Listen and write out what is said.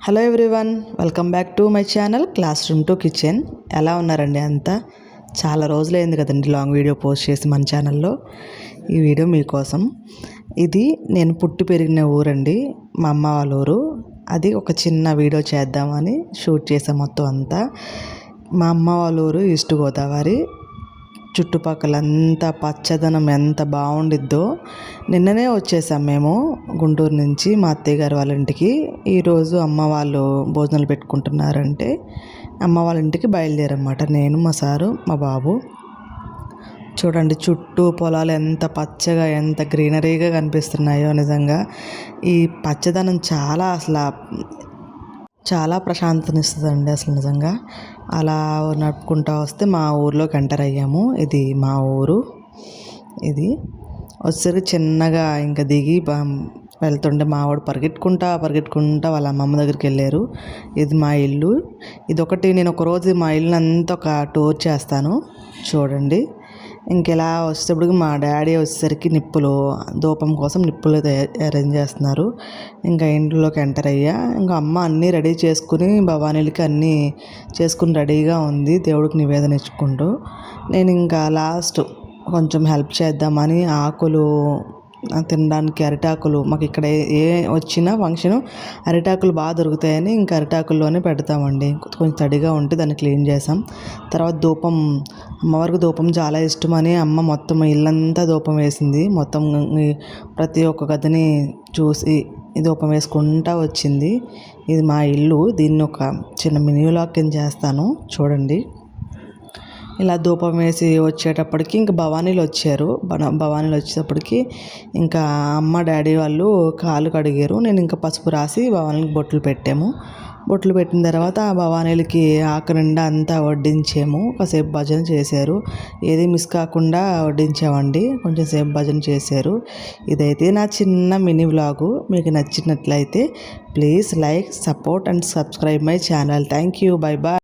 Hello everyone, welcome back to my channel class room to kitchen. ఎలా ఉన్నారండి? అంతా చాలా రోజులైంది కదండి లాంగ్ వీడియో పోస్ట్ చేసి మన ఛానల్లో. ఈ వీడియో మీకోసం. ఇది నేను పుట్టి పెరిగిన ఊరండి, మా అమ్మ వాళ్ళ ఊరు. అది ఒక చిన్న వీడియో చేద్దామని షూట్ చేసాం మొత్తం అంతా. మా అమ్మ వాళ్ళ ఊరు ఈస్ట్ గోదావరి. చుట్టుపక్కలంతా పచ్చదనం ఎంత బాగుండిద్దో. నిన్ననే వచ్చేసాం మేము గుంటూరు నుంచి మా అత్తయ్య గారు వాళ్ళ ఇంటికి. ఈరోజు అమ్మ వాళ్ళు భోజనాలు పెట్టుకుంటున్నారంటే అమ్మ వాళ్ళ ఇంటికి బయలుదేరమాట. నేను, మా సారు, మా బాబు. చూడండి చుట్టూ పొలాలు ఎంత పచ్చగా, ఎంత గ్రీనరీగా కనిపిస్తున్నాయో. నిజంగా ఈ పచ్చదనం చాలా ప్రశాంతనిస్తుందండి అసలు నిజంగా. అలా నడుపుకుంటూ వస్తే మా ఊర్లోకి ఎంటర్ అయ్యాము. ఇది మా ఊరు. ఇది వచ్చేసరికి చిన్నగా ఇంకా దిగి వెళ్తుంటే మావాడు పరిగెట్టుకుంటా వాళ్ళ అమ్మమ్మ దగ్గరికి వెళ్ళారు. ఇది మా ఇల్లు. ఇదొకటి నేను ఒకరోజు మా ఇల్లు అంతా ఒక టూర్ చేస్తాను చూడండి. ఇంకెలా వచ్చేటప్పటికి మా డాడీ వచ్చేసరికి ధూపం కోసం నిప్పులు అరేంజ్ చేస్తున్నారు. ఇంకా ఇంట్లోకి ఎంటర్ అయ్యా. ఇంకా అమ్మ అన్నీ రెడీ చేసుకుని భవానీలకి అన్నీ చేసుకుని రెడీగా ఉంది, దేవుడికి నివేదన ఇచ్చుకుంటూ. నేను ఇంకా లాస్ట్ కొంచెం హెల్ప్ చేద్దామని ఆకులు తినడానికి, అరిటాకులు, మాకు ఇక్కడ ఏ వచ్చినా ఫంక్షను అరిటాకులు బాగా దొరుకుతాయని ఇంకా అరిటాకుల్లోనే పెడతామండి. కొంచెం తడిగా ఉంటే దాన్ని క్లీన్ చేసాం. తర్వాత అమ్మవారికి ధూపం చాలా ఇష్టమని అమ్మ మొత్తం ఇల్లంతా ధూపం వేసింది. మొత్తం ప్రతి ఒక్క గదిని చూసి ధూపం వేసుకుంటా వచ్చింది. ఇది మా ఇల్లు. దీన్ని ఒక చిన్న మినీ వ్లాగ్ కింద చేస్తాను చూడండి. ఇలా ధూపం వేసి వచ్చేటప్పటికి ఇంకా భవానీలు వచ్చారు. భవానీలు వచ్చేటప్పటికి ఇంకా అమ్మ డాడీ వాళ్ళు కాళ్ళు కడిగారు. నేను ఇంకా పసుపు రాసి భవానీలకి బొట్లు పెట్టాము. బొట్లు పెట్టిన తర్వాత ఆ భవానీలకి ఆకు నిండా అంతా వడ్డించాము. కాసేపు భజన చేశారు. ఏది మిస్ కాకుండా వడ్డించామండి. కొంచెం సేపు భజన చేశారు. ఇదైతే నా చిన్న మినీ వ్లాగు. మీకు నచ్చినట్లయితే please like, support and subscribe my channel. Thank you. Bye bye.